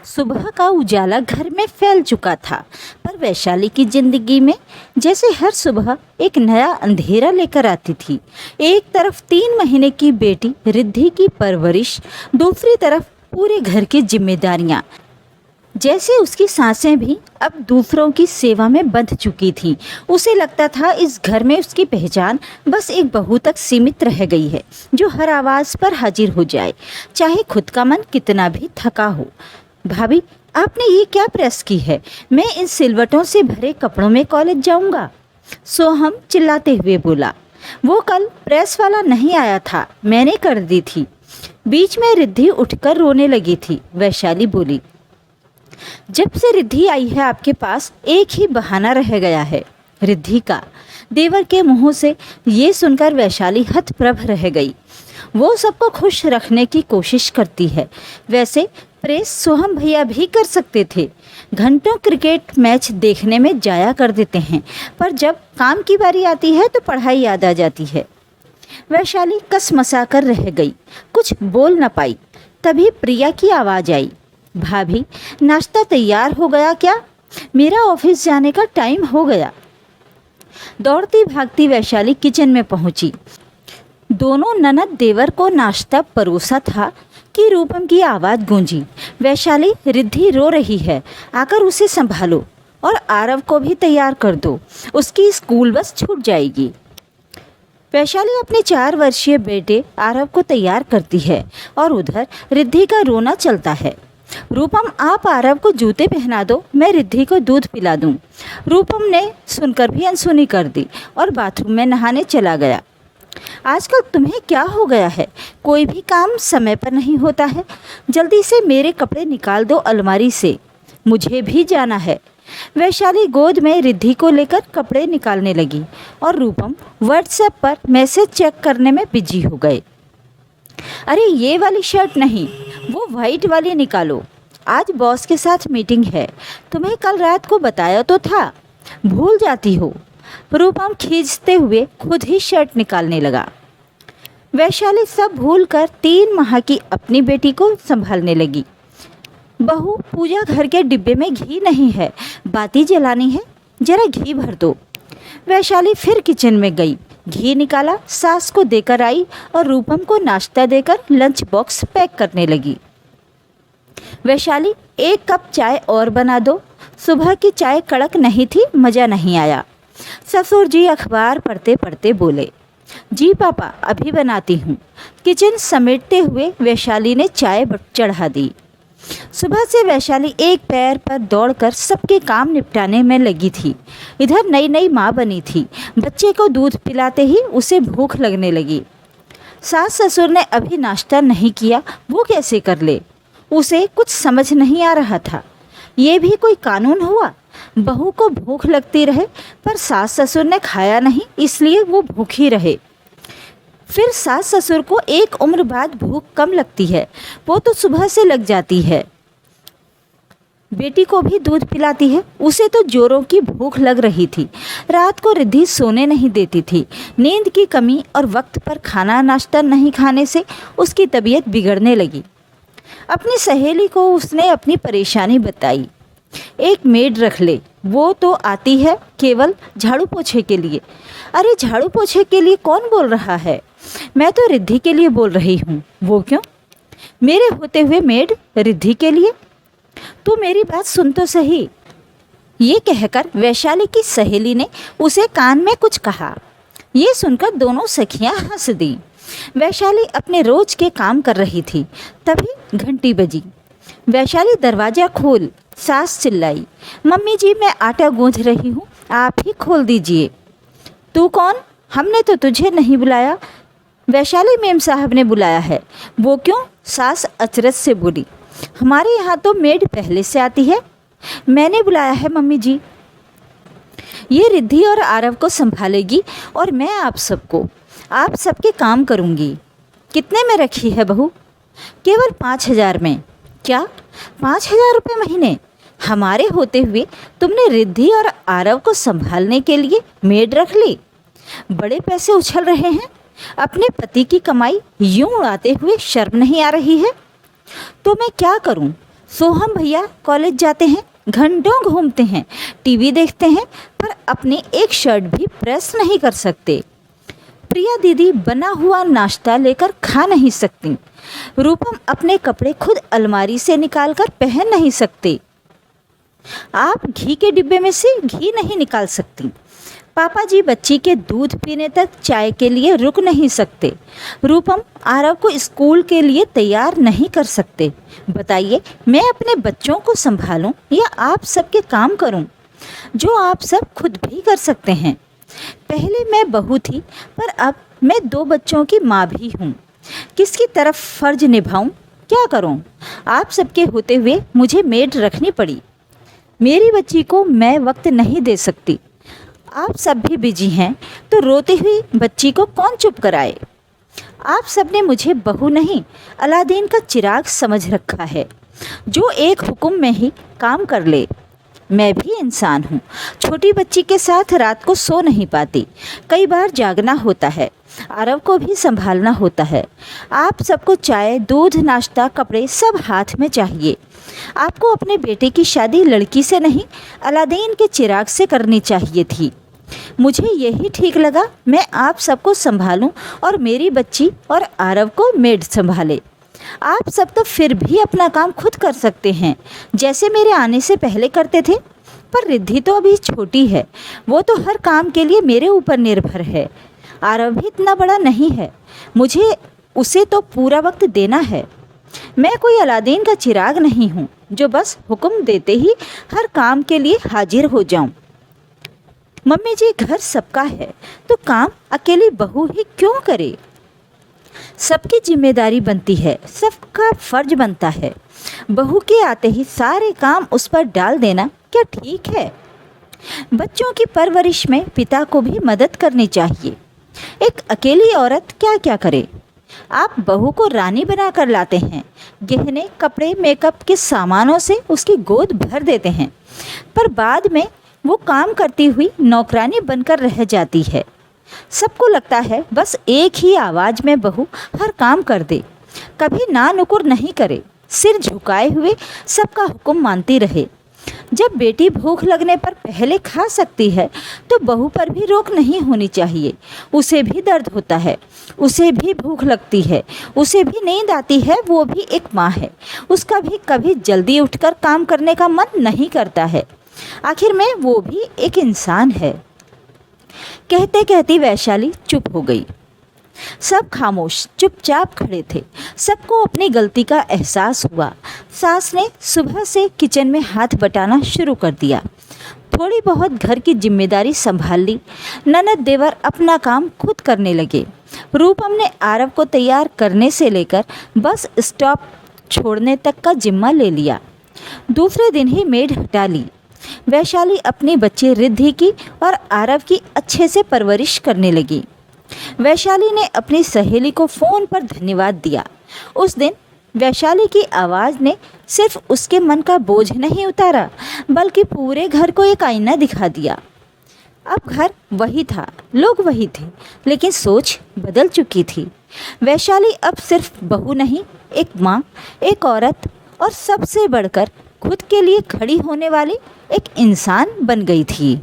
सुबह का उजाला घर में फैल चुका था, पर वैशाली की जिंदगी में जैसे हर सुबह एक नया अंधेरा लेकर आती थी। एक तरफ 3 महीने की बेटी रिद्धि की परवरिश, दूसरी तरफ पूरे घर की जिम्मेदारियां। जैसे उसकी सांसें भी अब दूसरों की सेवा में बंध चुकी थीं। उसे लगता था इस घर में उसकी पहचान बस एक बहू तक सीमित रह गई है, जो हर आवाज़ पर हाजिर हो जाए, चाहे खुद का मन कितना भी थका हो। भाभी, आपने ये क्या प्रेस की है? मैं इन सिलवटों से भरे कपड़ों में कॉलेज जाऊंगा। सोहम चिल्लाते हुए बोला। वो कल प्रेस वाला नहीं आया था, मैंने कर दी थी। बीच में रिद्धि उठकर रोने लगी थी। वैशाली बोली, जब से रिद्धि आई है आपके पास एक ही बहाना रह गया है, रिद्धि का। देवर के मुंह से ये सुनकर वैशाली हतप्रभ रह गई। वो सबको खुश रखने की कोशिश करती है। वैसे प्रेस सोहम भैया भी कर सकते थे। घंटों क्रिकेट मैच देखने में जाया कर देते हैं, पर जब काम की बारी आती है तो पढ़ाई याद आ जाती है। वैशाली कसमसा कर रह गई, कुछ बोल न पाई। तभी प्रिया की आवाज़ आई, भाभी, नाश्ता तैयार हो गया क्या? मेरा ऑफिस जाने का टाइम हो गया। दौड़ती भागती वैशाली किचन में पहुंची। दोनों ननद देवर को नाश्ता परोसा था कि रूपम की आवाज़ गूंजी, वैशाली, रिद्धि रो रही है, आकर उसे संभालो और आरव को भी तैयार कर दो, उसकी स्कूल बस छूट जाएगी। वैशाली अपने 4 वर्षीय बेटे आरव को तैयार करती है और उधर रिद्धि का रोना चलता है। रूपम, आप आरव को जूते पहना दो, मैं रिद्धि को दूध पिला दूं। रूपम ने सुनकर भी अनसुनी कर दी और बाथरूम में नहाने चला गया। आजकल तुम्हें क्या हो गया है? कोई भी काम समय पर नहीं होता है। जल्दी से मेरे कपड़े निकाल दो अलमारी से, मुझे भी जाना है। वैशाली गोद में रिद्धि को लेकर कपड़े निकालने लगी और रूपम व्हाट्सएप पर मैसेज चेक करने में बिजी हो गए। अरे ये वाली शर्ट नहीं, वो वाइट वाली निकालो, आज बॉस के साथ मीटिंग है, तुम्हें कल रात को बताया तो था, भूल जाती हो। रूपम खींचते हुए खुद ही शर्ट निकालने लगा। वैशाली सब भूलकर 3 माह की अपनी बेटी को संभालने लगी। बहू, पूजा घर के डिब्बे में घी नहीं है, बाती जलानी है, जरा घी भर दो। वैशाली फिर किचन में गई, घी निकाला, सास को देकर आई और रूपम को नाश्ता देकर लंच बॉक्स पैक करने लगी। वैशाली, 1 कप चाय और बना दो, सुबह की चाय कड़क नहीं थी, मज़ा नहीं आया। ससुर जी अखबार पढ़ते पढ़ते बोले, जी पापा, अभी बनाती हूँ। किचन समेटते हुए वैशाली ने चाय चढ़ा दी। सुबह से वैशाली एक पैर पर दौड़कर सबके काम निपटाने में लगी थी। इधर नई नई माँ बनी थी, बच्चे को दूध पिलाते ही उसे भूख लगने लगी। सास ससुर ने अभी नाश्ता नहीं किया, वो कैसे कर ले? उसे कुछ समझ नहीं आ रहा था। ये भी कोई कानून हुआ? बहू को भूख लगती रहे पर सास ससुर ने खाया नहीं, इसलिए वो भूखी रहे। फिर सास ससुर को एक उम्र बाद भूख कम लगती है, वो तो सुबह से लग जाती है। बेटी को भी दूध पिलाती है, उसे तो जोरों की भूख लग रही थी। रात को रिद्धि सोने नहीं देती थी। नींद की कमी और वक्त पर खाना नाश्ता नहीं खाने से उसकी तबीयत बिगड़ने लगी। अपनी सहेली को उसने अपनी परेशानी बताई। एक मेड रख ले, वो तो आती है केवल झाड़ू पोछे के लिए। अरे झाड़ू पोछे के लिए कौन बोल रहा है? मैं तो रिद्धि के लिए बोल रही हूँ। वो क्यों? मेरे होते हुए मेड रिद्धि के लिए? तू मेरी बात सुन तो सही। ये कहकर वैशाली की सहेली ने उसे कान में कुछ कहा। ये सुनकर दोनों सखियां हंस दी। वैशाली अपने रोज के काम कर रही थी, तभी घंटी बजी। वैशाली, दरवाज़ा खोल। सास चिल्लाई, मम्मी जी, मैं आटा गूंथ रही हूँ, आप ही खोल दीजिए। तू कौन? हमने तो तुझे नहीं बुलाया, वैशाली मेम साहब ने बुलाया है। वो क्यों? सास अचरज से बोली, हमारे यहाँ तो मेड पहले से आती है। मैंने बुलाया है मम्मी जी। ये रिद्धि और आरव को संभालेगी और मैं आप सबके काम करूँगी। कितने में रखी है बहू? केवल 5,000 में। क्या 5,000 रुपये महीने? हमारे होते हुए तुमने रिद्धि और आरव को संभालने के लिए मेड रख ली? बड़े पैसे उछल रहे हैं। अपने पति की कमाई यूं उड़ाते हुए शर्म नहीं आ रही है? तो मैं क्या करूं? सोहम भैया कॉलेज जाते हैं, घंटों घूमते हैं, टीवी देखते हैं, पर अपनी एक शर्ट भी प्रेस नहीं कर सकते। प्रिया दीदी बना हुआ नाश्ता लेकर खा नहीं सकती। रूपम अपने कपड़े खुद अलमारी से निकालकर पहन नहीं सकते। आप घी के डिब्बे में से घी नहीं निकाल सकती। पापा जी बच्ची के दूध पीने तक चाय के लिए रुक नहीं सकते। रूपम आरव को स्कूल के लिए तैयार नहीं कर सकते। बताइए, मैं अपने बच्चों को संभालूं या आप सबके काम करूं, जो आप सब खुद भी कर सकते हैं। पहले मैं बहू थी, पर अब मैं 2 बच्चों की माँ भी हूँ। किसकी तरफ फ़र्ज निभाऊं, क्या करूं? आप सबके होते हुए मुझे मेड रखनी पड़ी। मेरी बच्ची को मैं वक्त नहीं दे सकती। आप सब भी बिजी हैं, तो रोती हुई बच्ची को कौन चुप कराए? आप सब ने मुझे बहू नहीं, अलादीन का चिराग समझ रखा है, जो एक हुक्म में ही काम कर ले। मैं भी इंसान हूँ। छोटी बच्ची के साथ रात को सो नहीं पाती। कई बार जागना होता है। आरव को भी संभालना होता है। आप सबको चाय, दूध, नाश्ता, कपड़े सब हाथ में चाहिए। आपको अपने बेटे की शादी लड़की से नहीं, अलादीन के चिराग से करनी चाहिए थी। मुझे यही ठीक लगा, मैं आप सबको संभालूं और मेरी बच्ची और आरव को मेड संभाले। आप सब तो फिर भी अपना काम खुद कर सकते हैं, जैसे मेरे आने से पहले करते थे। पर रिद्धि तो अभी छोटी है, वो तो हर काम के लिए मेरे ऊपर निर्भर है। आरव भी इतना बड़ा नहीं है, मुझे उसे तो पूरा वक्त देना है। मैं कोई अलादीन का चिराग नहीं हूँ, जो बस हुक्म देते ही हर काम के लिए हाजिर हो जाऊँ। मम्मी जी, घर सबका है, तो काम अकेली बहू ही क्यों करे? सबकी जिम्मेदारी बनती है, सबका फर्ज बनता है। बहू के आते ही सारे काम उस पर डाल देना क्या ठीक है? बच्चों की परवरिश में पिता को भी मदद करनी चाहिए। एक अकेली औरत क्या क्या करे? आप बहू को रानी बना कर लाते हैं, गहने, कपड़े, मेकअप के सामानों से उसकी गोद भर देते हैं, पर बाद में वो काम करती हुई नौकरानी बनकर रह जाती है। सबको लगता है बस एक ही आवाज़ में बहू हर काम कर दे, कभी ना नुकुर नहीं करे, सिर झुकाए हुए सबका हुक्म मानती रहे। जब बेटी भूख लगने पर पहले खा सकती है, तो बहू पर भी रोक नहीं होनी चाहिए। उसे भी दर्द होता है, उसे भी भूख लगती है, उसे भी नींद आती है, वो भी एक माँ है। उसका भी कभी जल्दी उठकर काम करने का मन नहीं करता है। आखिर में वो भी एक इंसान है। कहते कहती वैशाली चुप हो गई। सब खामोश चुपचाप खड़े थे। सबको अपनी गलती का एहसास हुआ। सास ने सुबह से किचन में हाथ बटाना शुरू कर दिया। थोड़ी बहुत घर की जिम्मेदारी संभाल ली। ननद देवर अपना काम खुद करने लगे। रूपम ने आरव को तैयार करने से लेकर बस स्टॉप छोड़ने तक का जिम्मा ले लिया। दूसरे दिन ही मेड हटा ली। वैशाली अपनी बच्ची रिद्धि की और आरव की अच्छे से परवरिश करने लगी। वैशाली ने अपनी सहेली को फ़ोन पर धन्यवाद दिया। उस दिन वैशाली की आवाज़ ने सिर्फ उसके मन का बोझ नहीं उतारा, बल्कि पूरे घर को एक आईना दिखा दिया। अब घर वही था, लोग वही थे, लेकिन सोच बदल चुकी थी। वैशाली अब सिर्फ बहू नहीं, एक माँ, एक औरत और सबसे बढ़कर खुद के लिए खड़ी होने वाली एक इंसान बन गई थी।